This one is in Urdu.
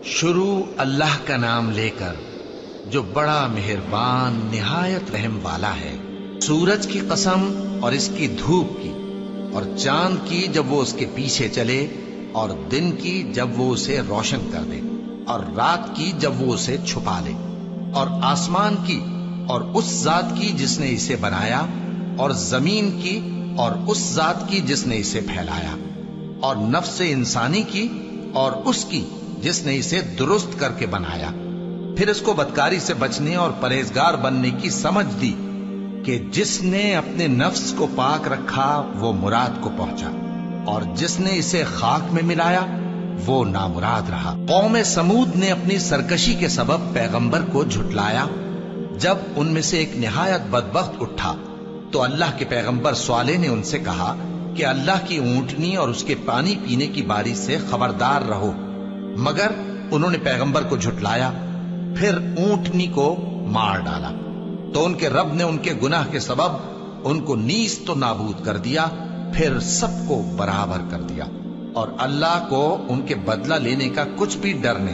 شروع اللہ کا نام لے کر جو بڑا مہربان نہایت رحم والا ہے۔ سورج کی قسم اور اس کی دھوپ کی، اور چاند کی جب وہ اس کے پیچھے چلے، اور دن کی جب وہ اسے روشن کر دے، اور رات کی جب وہ اسے چھپا لے، اور آسمان کی اور اس ذات کی جس نے اسے بنایا، اور زمین کی اور اس ذات کی جس نے اسے پھیلایا، اور نفس انسانی کی اور اس کی جس نے اسے درست کر کے بنایا۔ پھر اس کو بدکاری سے بچنے اور پرہیزگار بننے کی سمجھ دی کہ جس نے اپنے نفس کو پاک رکھا وہ مراد کو پہنچا، اور جس نے اسے خاک میں ملایا وہ نامراد رہا۔ قوم سمود نے اپنی سرکشی کے سبب پیغمبر کو جھٹلایا۔ جب ان میں سے ایک نہایت بدبخت اٹھا تو اللہ کے پیغمبر صالح نے ان سے کہا کہ اللہ کی اونٹنی اور اس کے پانی پینے کی باری سے خبردار رہو، مگر انہوں نے پیغمبر کو جھٹلایا۔ پھر اونٹنی کو مار ڈالا تو ان کے رب نے ان کے گناہ کے سبب ان کو نیست و نابود کر دیا، پھر سب کو برابر کر دیا، اور اللہ کو ان کے بدلہ لینے کا کچھ بھی ڈر نہیں۔